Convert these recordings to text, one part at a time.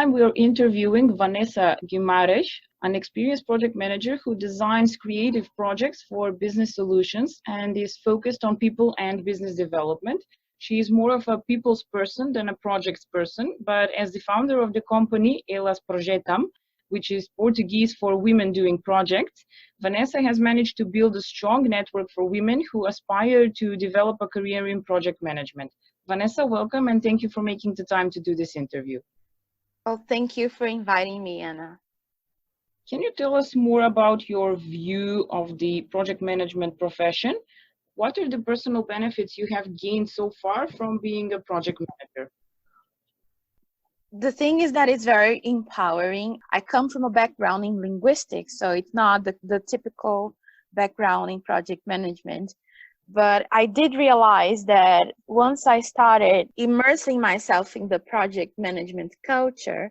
time we are interviewing Vanessa Guimarães, an experienced project manager who designs creative projects for business solutions and is focused on people and business development. She is more of a people's person than a projects person, but as the founder of the company Elas Projetam, which is Portuguese for women doing projects, Vanessa has managed to build a strong network for women who aspire to develop a career in project management. Vanessa, welcome, and thank you for making the time to do this interview. Well, thank you for inviting me, Anna. Can you tell us more about your view of the project management profession? What are the personal benefits you have gained so far from being a project manager? The thing is that it's very empowering. I come from a background in linguistics, so it's not the typical background in project management. But I did realize that once I started immersing myself in the project management culture,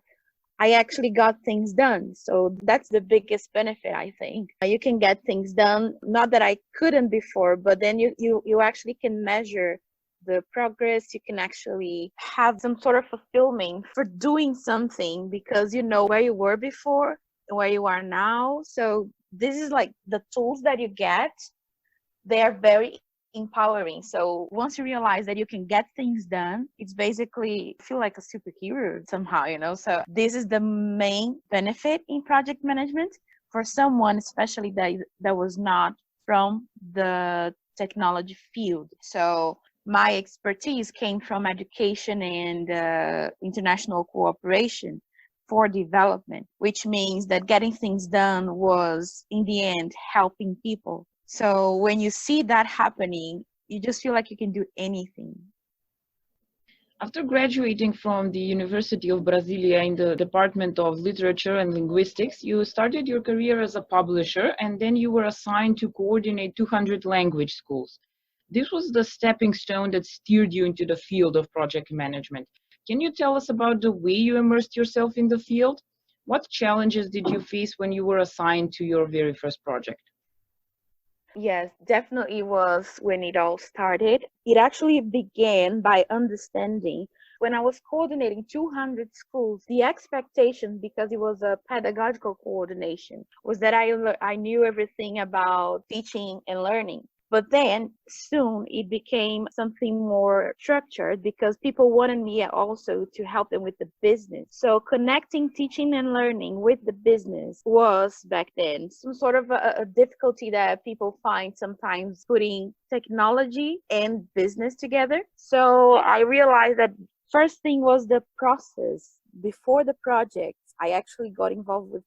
I actually got things done. So that's the biggest benefit, I think. You can get things done, not that I couldn't before, but then you actually can measure the progress. You can actually have some sort of fulfillment for doing something because you know where you were before and where you are now. So this is like the tools that you get. They are very empowering. So once you realize that you can get things done, it's basically feel like a superhero somehow, So this is the main benefit in project management for someone, especially that was not from the technology field. So my expertise came from education and international cooperation for development, which means that getting things done was in the end helping people. So when you see that happening, you just feel like you can do anything. After graduating from the University of Brasilia in the Department of Literature and Linguistics, you started your career as a publisher, and then you were assigned to coordinate 200 language schools. This was the stepping stone that steered you into the field of project management. Can you tell us about the way you immersed yourself in the field? What challenges did you face when you were assigned to your very first project? Yes, definitely was when it all started. It actually began by understanding when I was coordinating 200 schools, the expectation, because it was a pedagogical coordination, was that I knew everything about teaching and learning. But then soon it became something more structured because people wanted me also to help them with the business. So connecting teaching and learning with the business was back then some sort of a difficulty that people find sometimes putting technology and business together. So I realized that first thing was the process. Before the project, I actually got involved with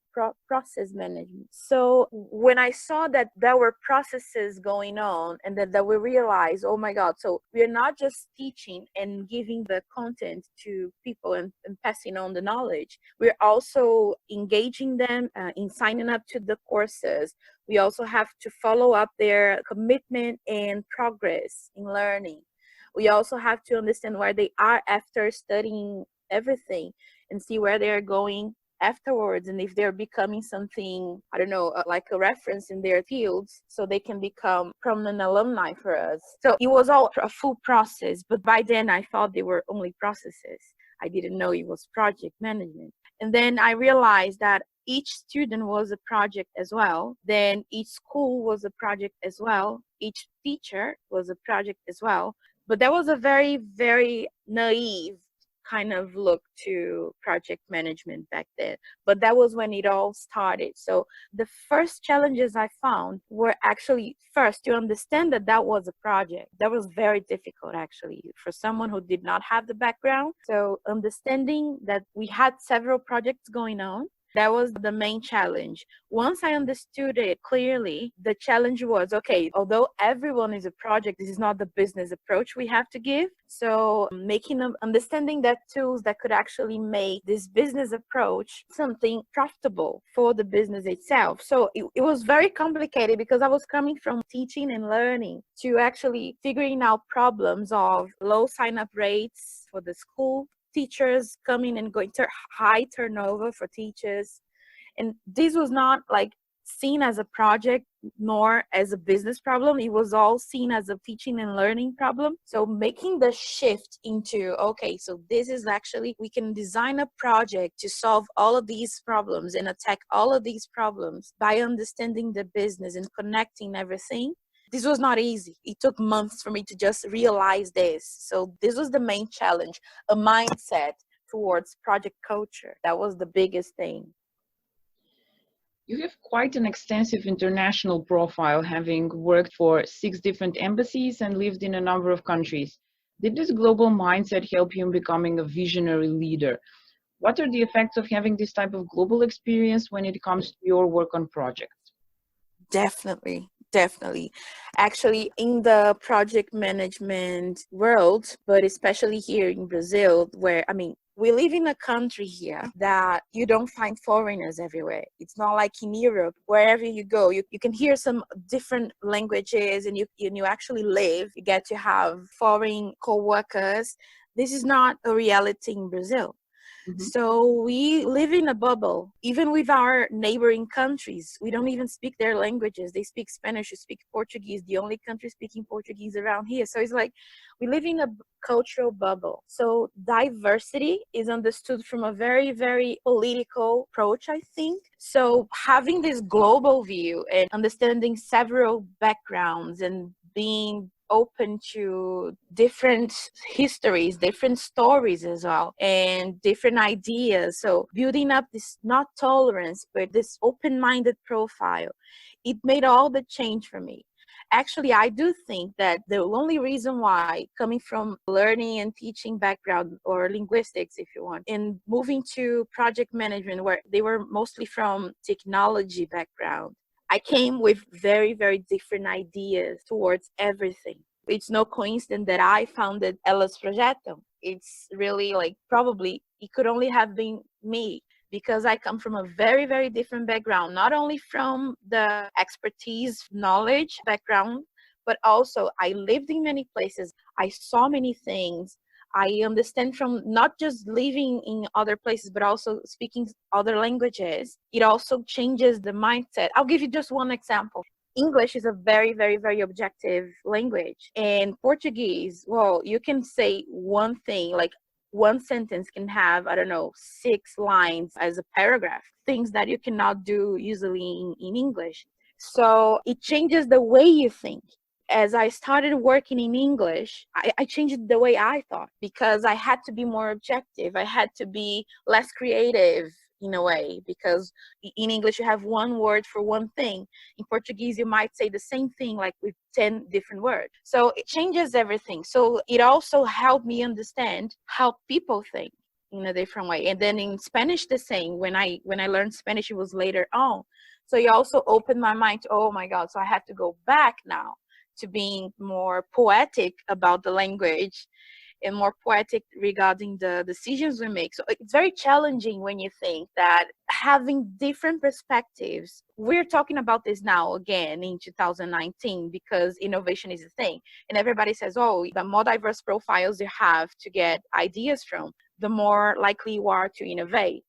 process management. So when I saw that there were processes going on and that we realized, oh my God, so we're not just teaching and giving the content to people and passing on the knowledge. We're also engaging them in signing up to the courses. We also have to follow up their commitment and progress in learning. We also have to understand where they are after studying everything and see where they're going afterwards, and if they're becoming something, I don't know, like a reference in their fields, so they can become prominent alumni for us. So it was all a full process, but by then I thought they were only processes. I didn't know it was project management. And then I realized that each student was a project as well. Then each school was a project as well. Each teacher was a project as well. But that was a very, very naive kind of look to project management back then. But that was when it all started. So the first challenges I found were actually first to understand that that was a project. That was very difficult actually for someone who did not have the background. So understanding that we had several projects going on, that was the main challenge. Once I understood it clearly, the challenge was, okay, although everyone is a project, this is not the business approach we have to give. So understanding that tools that could actually make this business approach something profitable for the business itself. So it was very complicated because I was coming from teaching and learning to actually figuring out problems of low sign-up rates for the school, teachers coming and going, high turnover for teachers. And this was not like seen as a project nor as a business problem. It was all seen as a teaching and learning problem. So making the shift into, okay, so this is actually, we can design a project to solve all of these problems and attack all of these problems by understanding the business and connecting everything. This was not easy. It took months for me to just realize this. So this was the main challenge, a mindset towards project culture. That was the biggest thing. You have quite an extensive international profile, having worked for 6 different embassies and lived in a number of countries. Did this global mindset help you in becoming a visionary leader? What are the effects of having this type of global experience when it comes to your work on projects? Definitely. Actually, in the project management world, but especially here in Brazil, where, we live in a country here that you don't find foreigners everywhere. It's not like in Europe, wherever you go, you can hear some different languages, and you actually live, you get to have foreign co-workers. This is not a reality in Brazil. Mm-hmm. So we live in a bubble. Even with our neighboring countries, we don't even speak their languages. They speak Spanish, we speak Portuguese, the only country speaking Portuguese around here. So it's like we live in a cultural bubble. So diversity is understood from a very, very political approach, I think. So having this global view and understanding several backgrounds and being open to different histories, different stories as well, and different ideas. So building up this, not tolerance, but this open-minded profile, it made all the change for me. Actually, I do think that the only reason why, coming from learning and teaching background, or linguistics if you want, and moving to project management, where they were mostly from technology background, I came with very, very different ideas towards everything. It's no coincidence that I founded Elas Projetam. It's really like, probably it could only have been me, because I come from a very, very different background, not only from the expertise, knowledge background, but also I lived in many places. I saw many things. I understand from not just living in other places, but also speaking other languages. It also changes the mindset. I'll give you just one example. English is a very, very, very objective language. And Portuguese, well, you can say one thing, like one sentence can have, 6 lines as a paragraph, things that you cannot do usually in English. So it changes the way you think. As I started working in English, I changed the way I thought, because I had to be more objective. I had to be less creative in a way, because in English you have one word for one thing. In Portuguese, you might say the same thing like with 10 different words. So it changes everything. So it also helped me understand how people think in a different way. And then in Spanish, the same. When I learned Spanish, it was later on. So it also opened my mind to, oh my God, so I had to go back now to being more poetic about the language and more poetic regarding the decisions we make. So it's very challenging when you think that having different perspectives, we're talking about this now again in 2019, because innovation is a thing. And everybody says, oh, the more diverse profiles you have to get ideas from, the more likely you are to innovate.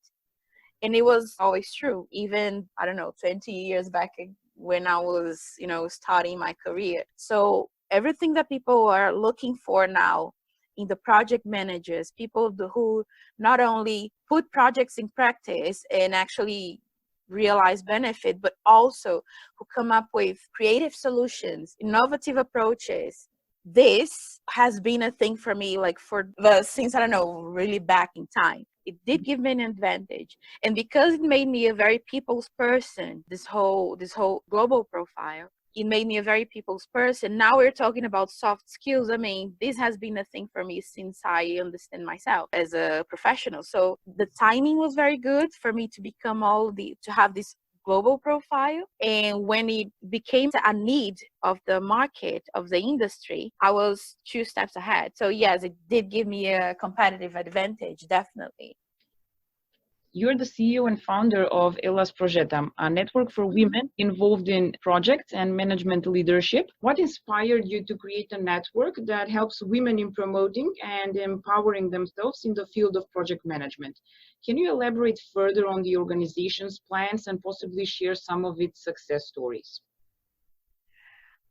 And it was always true, even, 20 years back when I was, starting my career. So everything that people are looking for now in the project managers, people who not only put projects in practice and actually realize benefit, but also who come up with creative solutions, innovative approaches. This has been a thing for me, like since, really back in time. It did give me an advantage. And because it made me a very people's person, this whole global profile, it made me a very people's person. Now we're talking about soft skills. This has been a thing for me since I understand myself as a professional. So the timing was very good for me to become to have this global profile. And when it became a need of the market, of the industry, I was 2 steps ahead. So yes, it did give me a competitive advantage, definitely. You're the CEO and founder of Elas Projetam, a network for women involved in projects and management leadership. What inspired you to create a network that helps women in promoting and empowering themselves in the field of project management? Can you elaborate further on the organization's plans and possibly share some of its success stories?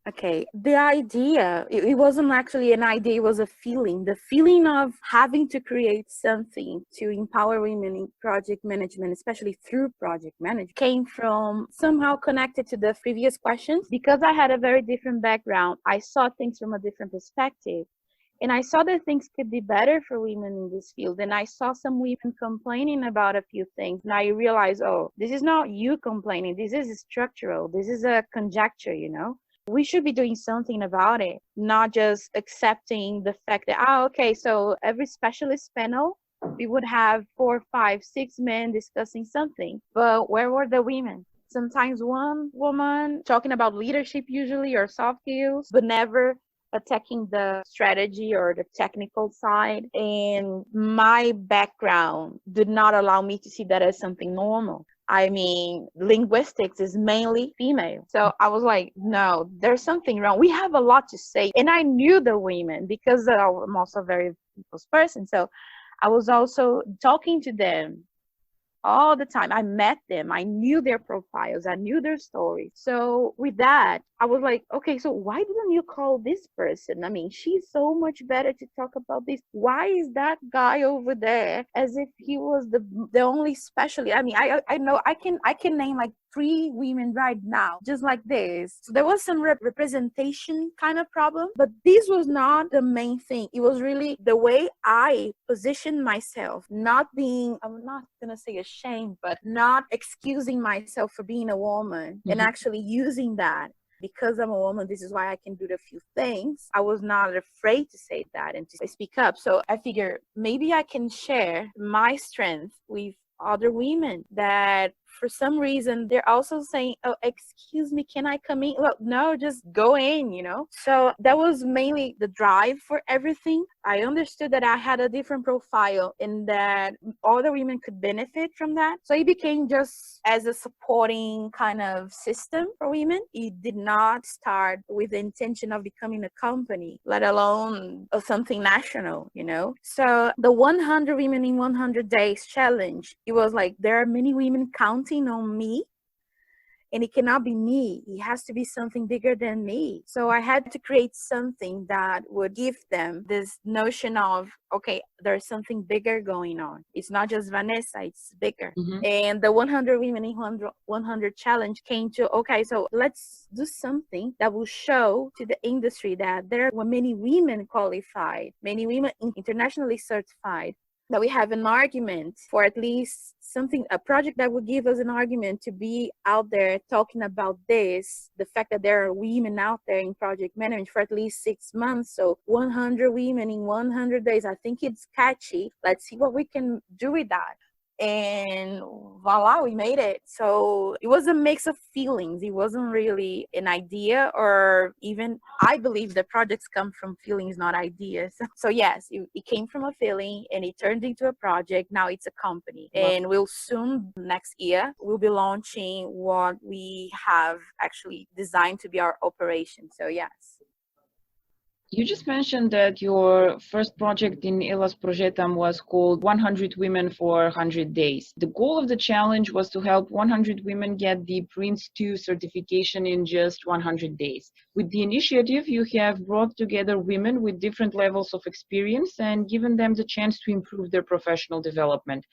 Okay, the idea, it wasn't actually an idea, it was a feeling. The feeling of having to create something to empower women in project management, especially through project management, came from somehow connected to the previous questions. Because I had a very different background, I saw things from a different perspective. And I saw that things could be better for women in this field. And I saw some women complaining about a few things. And I realized, oh, this is not you complaining. This is structural. This is a conjecture, you know? We should be doing something about it, not just accepting the fact that, okay, so every specialist panel, we would have 4, 5, 6 men discussing something. But where were the women? Sometimes one woman talking about leadership usually or soft skills, but never attacking the strategy or the technical side. And my background did not allow me to see that as something normal. I mean, linguistics is mainly female. So I was like, no, there's something wrong. We have a lot to say. And I knew the women because I'm also a very people's person. So I was also talking to them all the time. I met them. I knew their profiles. I knew their stories. So with that, I was like, okay, so why didn't you call this person? I mean, she's so much better to talk about this. Why is that guy over there as if he was the only specialist? I mean, I know I can name like 3 women right now, just like this. So there was some representation kind of problem, but this was not the main thing. It was really the way I positioned myself, not being, I'm not gonna say ashamed, but not excusing myself for being a woman and actually using that. Because I'm a woman, this is why I can do the few things. I was not afraid to say that and to speak up. So I figure maybe I can share my strength with other women that for some reason they're also saying, oh, excuse me, can I come in? Well, no, just go in, you know? So that was mainly the drive for everything. I understood that I had a different profile and that other women could benefit from that. So it became just as a supporting kind of system for women. It did not start with the intention of becoming a company, let alone something national, you know? So the 100 Women in 100 Days challenge, it was like there are many women counting on me, and it cannot be me. It has to be something bigger than me. So I had to create something that would give them this notion of, okay, there's something bigger going on. It's not just Vanessa, it's bigger. And the 100 Women in 100 challenge came to, okay, so let's do something that will show to the industry that there are many women qualified, many women internationally certified, that we have an argument for at least something, a project that would give us an argument to be out there talking about this, the fact that there are women out there in project management for at least 6 months. So 100 women in 100 days, I think it's catchy. Let's see what we can do with that. And voila, we made it. So it was a mix of feelings. It wasn't really an idea, or even, I believe the projects come from feelings, not ideas. So yes, it came from a feeling and it turned into a project. Now it's a company. And we'll soon, next year, we'll be launching what we have actually designed to be our operation. So yes. You just mentioned that your first project in Elas Projetam was called 100 Women for 100 Days. The goal of the challenge was to help 100 women get the Prince2 certification in just 100 days. With the initiative, you have brought together women with different levels of experience and given them the chance to improve their professional development.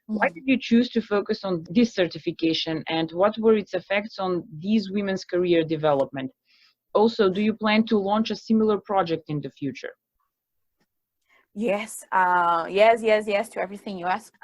Why did you choose to focus on this certification, and what were its effects on these women's career development? Also, do you plan to launch a similar project in the future? Yes, yes to everything you asked.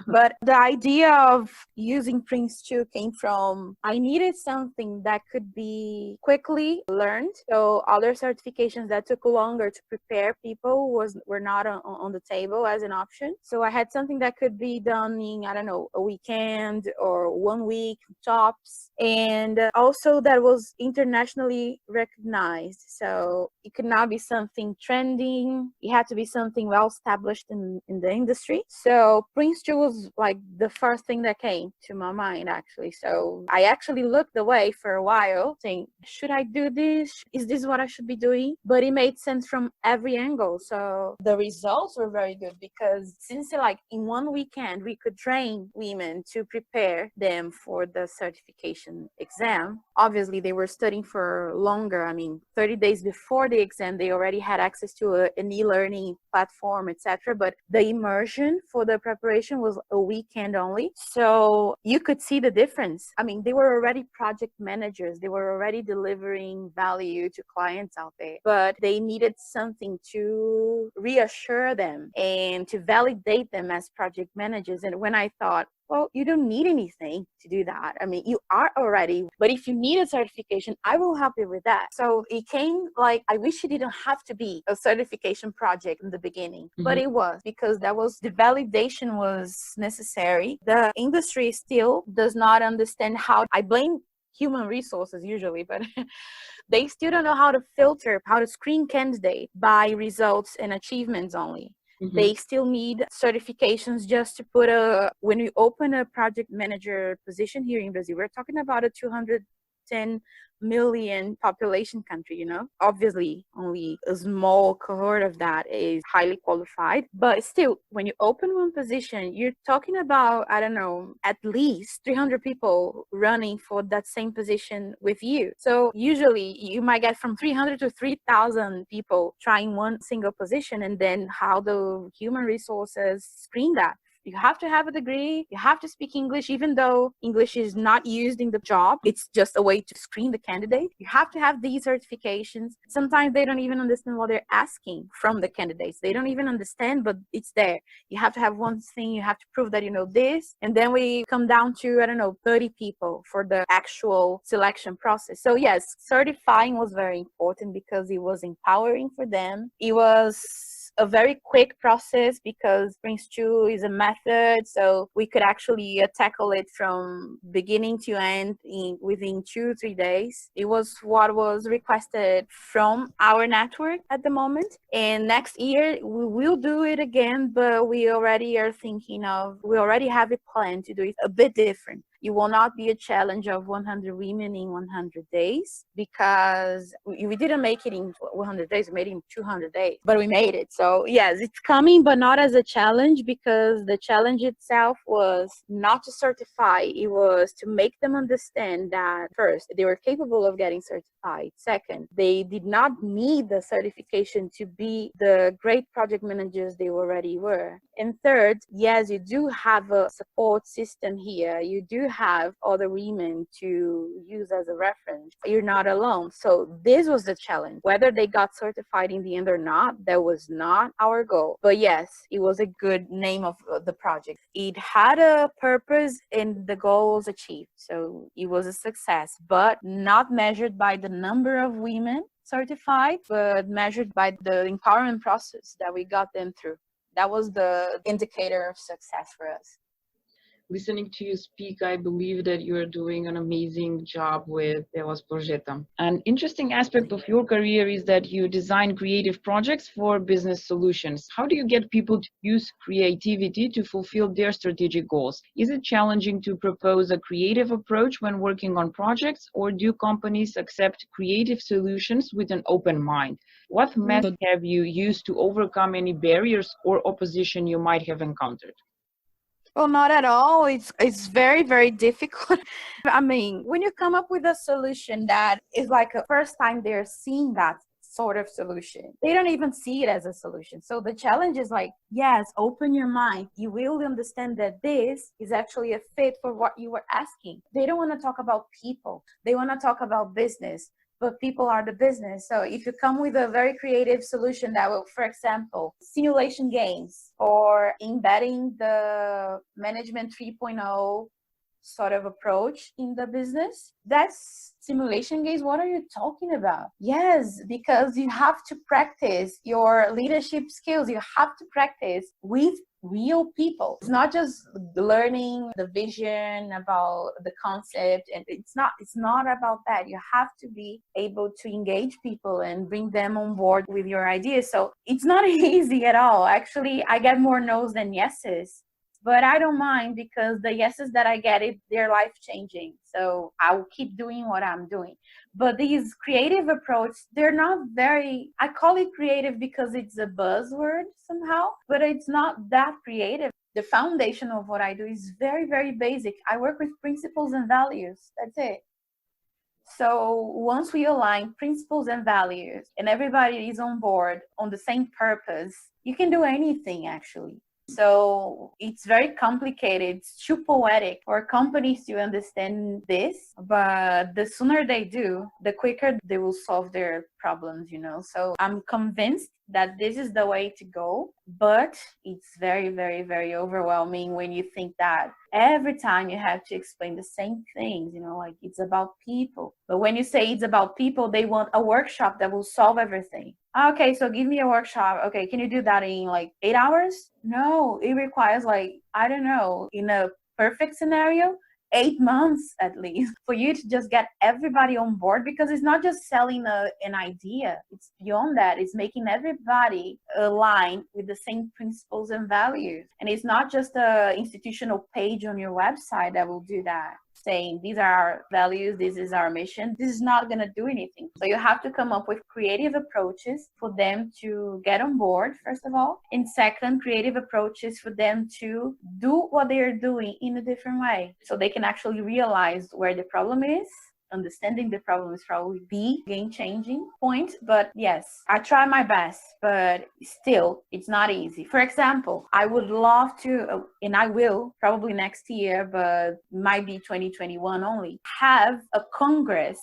But the idea of using Prince2 came from, I needed something that could be quickly learned. So other certifications that took longer to prepare people were not on the table as an option. So I had something that could be done in, I don't know, a weekend or 1 week tops. And also that was internationally recognized. So it could not be something trending strong. It had to be something well established in the industry. So Prince 2 was like the first thing that came to my mind, actually. So I actually looked away for a while, saying, should I do this? Is this what I should be doing? But it made sense from every angle. So the results were very good because since like in one weekend, we could train women to prepare them for the certification exam. Obviously, they were studying for longer. I mean, 30 days before the exam, they already had access to an e-learning platform, etc. But the immersion for the preparation was a weekend only. So you could see the difference. I mean, they were already project managers. They were already delivering value to clients out there, but they needed something to reassure them and to validate them as project managers. And when I thought, well, you don't need anything to do that. I mean, you are already, but if you need a certification, I will help you with that. So it came like, I wish it didn't have to be a certification project in the beginning, but it was, because that was, the validation was necessary. The industry still does not understand how, I blame human resources usually, but they still don't know how to filter, how to screen candidate by results and achievements only. They still need certifications just to put when we open a project manager position here in Brazil, we're talking about a 210 million population country, you know. Obviously, only a small cohort of that is highly qualified. But still, when you open one position, you're talking about, I don't know, at least 300 people running for that same position with you. So usually you might get from 300 to 3,000 people trying one single position, and then how the human resources screen that. You have to have a degree. You have to speak English, even though English is not used in the job. It's just a way to screen the candidate. You have to have these certifications. Sometimes they don't even understand what they're asking from the candidates. They don't even understand, but it's there. You have to have one thing. You have to prove that you know this. And then we come down to, I don't know, 30 people for the actual selection process. So yes, certifying was very important because it was empowering for them. It was a very quick process because Prince 2 is a method, so we could actually tackle it from beginning to end within 2-3 days. It was what was requested from our network at the moment, and next year we will do it again, but we already have a plan to do it a bit different. It will not be a challenge of 100 women in 100 days because we didn't make it in 100 days, we made it in 200 days, but we made it. So yes, it's coming, but not as a challenge, because the challenge itself was not to certify. It was to make them understand that first, they were capable of getting certified. Second, they did not need the certification to be the great project managers they already were. And third, yes, you do have a support system here. You do have other women to use as a reference. You're not alone. So this was the challenge. Whether they got certified in the end or not, that was not our goal. But yes, it was a good name of the project. It had a purpose and the goal was achieved. So it was a success, but not measured by the number of women certified, but measured by the empowerment process that we got them through. That was the indicator of success for us. Listening to you speak, I believe that you are doing an amazing job with Elas Projetam. An interesting aspect of your career is that you design creative projects for business solutions. How do you get people to use creativity to fulfill their strategic goals? Is it challenging to propose a creative approach when working on projects, or do companies accept creative solutions with an open mind? What method have you used to overcome any barriers or opposition you might have encountered? Well, not at all. It's very, very difficult. I mean, when you come up with a solution that is like a first time they're seeing that sort of solution, they don't even see it as a solution. So the challenge is like, yes, open your mind. You will understand that this is actually a fit for what you were asking. They don't want to talk about people. They want to talk about business. But people are the business. So if you come with a very creative solution that will, for example, simulation games or embedding the management 3.0 sort of approach in the business, that's simulation games. What are you talking about? Yes, because you have to practice your leadership skills. You have to practice with real people. It's not just learning the vision about the concept, and it's not about that. You have to be able to engage people and bring them on board with your ideas. So it's not easy at all. Actually, I get more no's than yeses. But I don't mind, because the yeses that I get, they're life changing. So I'll keep doing what I'm doing. But these creative approach, they're not very, I call it creative because it's a buzzword somehow, but it's not that creative. The foundation of what I do is very, very basic. I work with principles and values. That's it. So once we align principles and values and everybody is on board on the same purpose, you can do anything actually. So it's very complicated. It's too poetic for companies to understand this, but the sooner they do, the quicker they will solve their problems, you know. So I'm convinced that this is the way to go, but it's very, very, very overwhelming when you think that every time you have to explain the same things, you know, like it's about people. But when you say it's about people, they want a workshop that will solve everything. Okay, so give me a workshop. Okay, can you do that in like 8 hours? No, it requires like, I don't know, in a perfect scenario, 8 months at least for you to just get everybody on board, because it's not just selling an idea. It's beyond that. It's making everybody align with the same principles and values. And it's not just a institutional page on your website that will do that, saying these are our values, this is our mission. This is not going to do anything. So you have to come up with creative approaches for them to get on board, first of all. And second, creative approaches for them to do what they are doing in a different way, so they can actually realize where the problem is. Understanding the problem is probably the game-changing point. But yes, I try my best, but still, it's not easy. For example, I would love to, and I will probably next year, but might be 2021 only, have a congress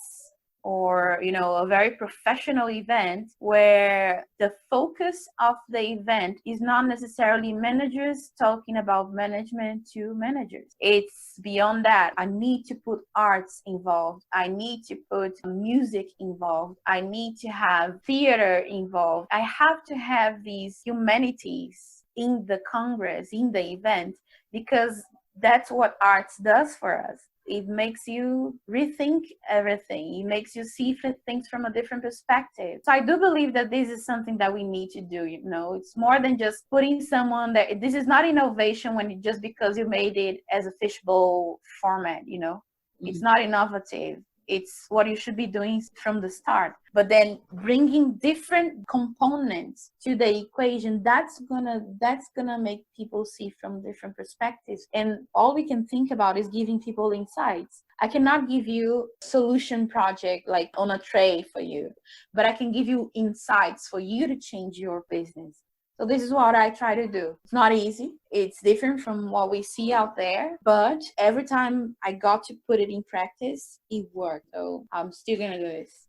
or, you know, a very professional event where the focus of the event is not necessarily managers talking about management to managers. It's beyond that. I need to put arts involved. I need to put music involved. I need to have theater involved. I have to have these humanities in the Congress, in the event, because that's what arts does for us. It makes you rethink everything. It makes you see things from a different perspective. So I do believe that this is something that we need to do. You know, it's more than just putting someone that, this is not innovation when just because you made it as a fishbowl format, you know, it's not innovative. It's what you should be doing from the start. But then bringing different components to the equation, that's gonna make people see from different perspectives. And all we can think about is giving people insights. I cannot give you solution project like on a tray for you, but I can give you insights for you to change your business. So this is what I try to do. It's not easy. It's different from what we see out there. But every time I got to put it in practice, it worked. So I'm still going to do this.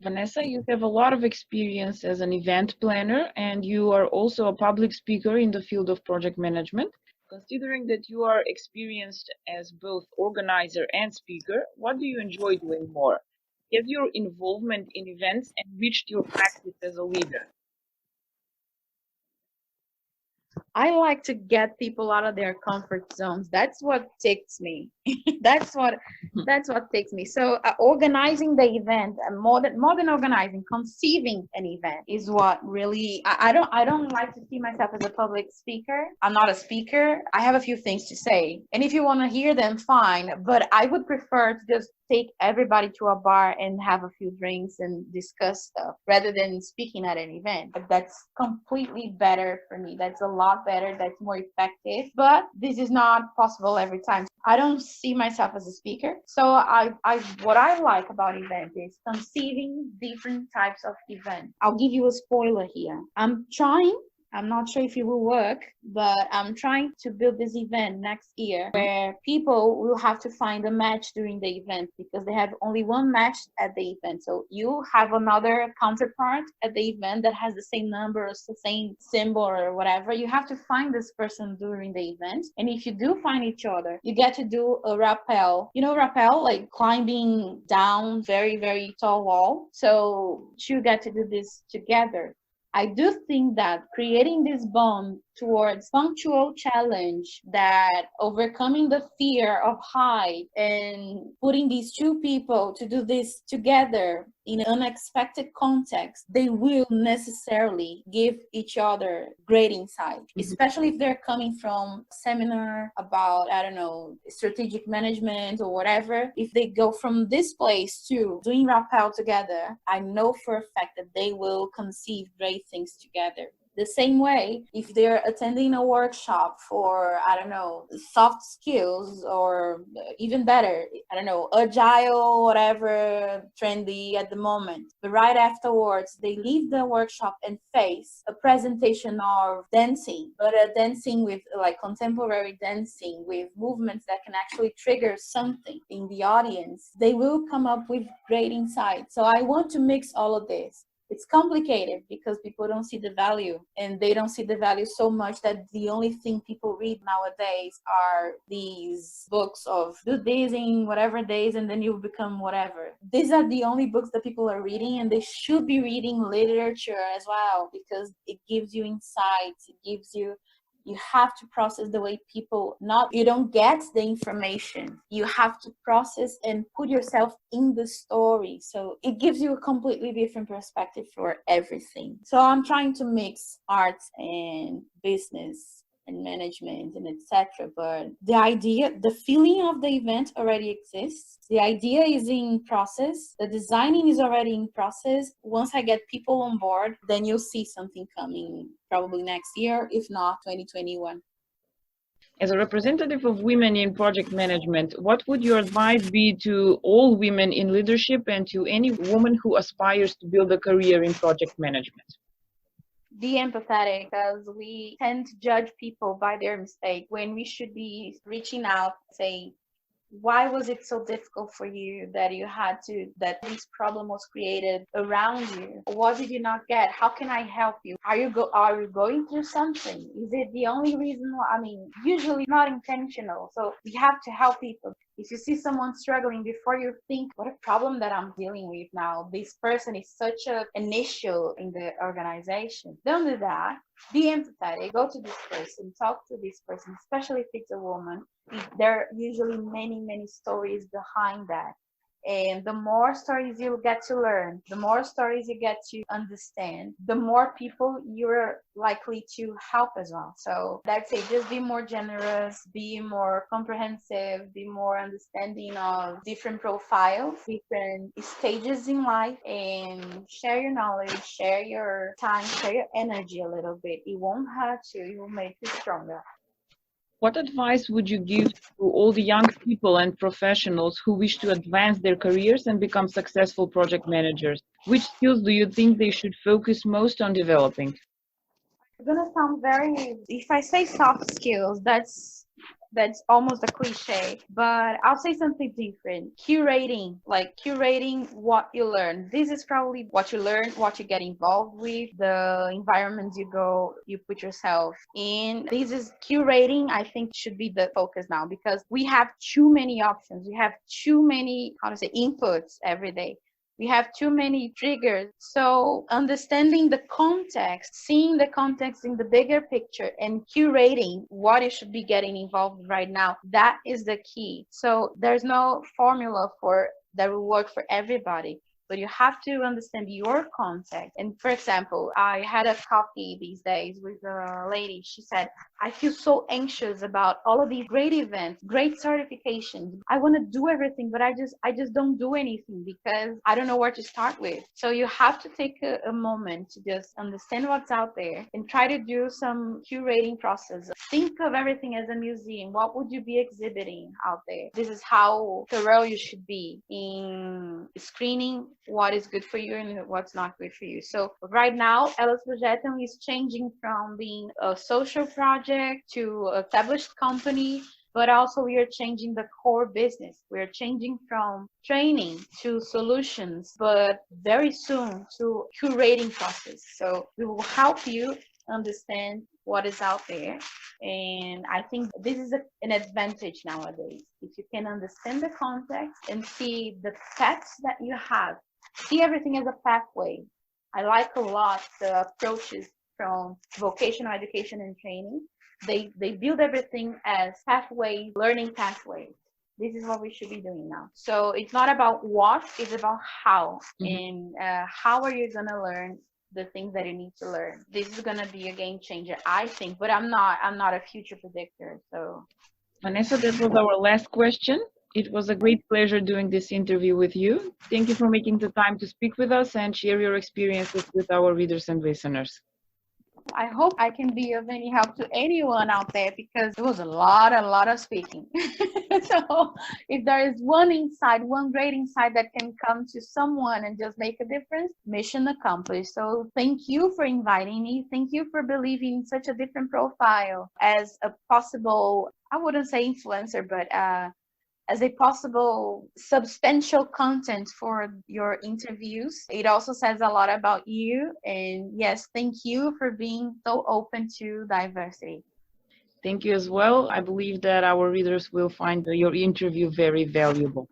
Vanessa, you have a lot of experience as an event planner, and you are also a public speaker in the field of project management. Considering that you are experienced as both organizer and speaker, what do you enjoy doing more? Has your involvement in events enriched your practice as a leader? I like to get people out of their comfort zones. That's what takes me. that's what takes me. So organizing the event, more than organizing, conceiving an event is what really. I don't like to see myself as a public speaker. I'm not a speaker. I have a few things to say, and if you want to hear them, fine. But I would prefer to just take everybody to a bar and have a few drinks and discuss stuff rather than speaking at an event. But that's completely better for me. That's a lot better. That's more effective. But this is not possible every time. I don't see myself as a speaker. So what I like about events is conceiving different types of events. I'll give you a spoiler here. I'm not sure if it will work, but I'm trying to build this event next year where people will have to find a match during the event because they have only one match at the event. So you have another counterpart at the event that has the same number or the same symbol or whatever. You have to find this person during the event. And if you do find each other, you get to do a rappel. You know, rappel, like climbing down very, very tall wall. So you get to do this together. I do think that creating this bond towards punctual challenge, that overcoming the fear of height and putting these two people to do this together in an unexpected context, they will necessarily give each other great insight, especially if they're coming from a seminar about, I don't know, strategic management or whatever. If they go from this place to doing rappel together, I know for a fact that they will conceive great things together. The same way, if they're attending a workshop for, I don't know, soft skills, or even better, I don't know, agile, whatever, trendy at the moment. But right afterwards, they leave the workshop and face a presentation of dancing, but a dancing with like contemporary dancing with movements that can actually trigger something in the audience. They will come up with great insights. So I want to mix all of this. It's complicated because people don't see the value, and they don't see the value so much that the only thing people read nowadays are these books of do this in whatever days and then you become whatever. These are the only books that people are reading, and they should be reading literature as well, because it gives you insights. It gives you have to process the way people, not, you don't get the information, you have to process and put yourself in the story. So it gives you a completely different perspective for everything. So I'm trying to mix arts and business and management and etc. But the idea, the feeling of the event already exists. The idea is in process. The designing is already in process. Once I get people on board, then you'll see something coming probably next year, if not 2021. As a representative of women in project management, what would your advice be to all women in leadership and to any woman who aspires to build a career in project management? Be empathetic, because we tend to judge people by their mistake when we should be reaching out, saying, why was it so difficult for you that you had to, that this problem was created around you? What did you not get? How can I help you? Are you going through something? Is it the only reason why? I mean, usually not intentional. So we have to help people. If you see someone struggling, before you think, what a problem that I'm dealing with now, this person is such an issue in the organization. Don't do that. Be empathetic. Go to this person, talk to this person, especially if it's a woman. There are usually many stories behind that. And the more stories you get to learn, the more stories you get to understand, the more people you're likely to help as well. So that's it. Just be more generous, be more comprehensive, be more understanding of different profiles, different stages in life, and share your knowledge, share your time, share your energy a little bit. It won't hurt you. It will make you stronger. What advice would you give to all the young people and professionals who wish to advance their careers and become successful project managers? Which skills do you think they should focus most on developing? It's gonna sound very, if I say soft skills, that's almost a cliche, but I'll say something different. Curating what you learn. This is probably what you learn, what you get involved with, the environments you put yourself in. This is curating, I think, should be the focus now, because we have too many options. We have too many, inputs every day. We have too many triggers. So understanding the context, seeing the context in the bigger picture, and curating what you should be getting involved right now, that is the key. So there's no formula that will work for everybody, but you have to understand your context. And for example, I had a coffee these days with a lady. She said, I feel so anxious about all of these great events, great certifications. I want to do everything, but I just don't do anything because I don't know where to start with. So you have to take a moment to just understand what's out there and try to do some curating process. Think of everything as a museum. What would you be exhibiting out there? This is how thorough you should be in screening what is good for you and what's not good for you. So right now, Elas Projetam is changing from being a social project to established company, but also we are changing the core business. We're changing from training to solutions, but very soon to curating process. So we will help you understand what is out there. And I think this is an advantage nowadays. If you can understand the context and see the paths that you have, see everything as a pathway. I like a lot the approaches from vocational education and training. They build everything as pathways, learning pathways. This is what we should be doing now. So it's not about what, it's about how. And how are you gonna learn the things that you need to learn? This is gonna be a game changer, I think, but I'm not a future predictor. So Vanessa, that was our last question. It was a great pleasure doing this interview with you. Thank you for making the time to speak with us and share your experiences with our readers and listeners. I hope I can be of any help to anyone out there, because it was a lot of speaking. So if there is one insight, one great insight that can come to someone and just make a difference, mission accomplished. So thank you for inviting me. Thank you for believing in such a different profile as a possible, I wouldn't say influencer, but as a possible substantial content for your interviews. It also says a lot about you. And yes, thank you for being so open to diversity. Thank you as well. I believe that our readers will find your interview very valuable.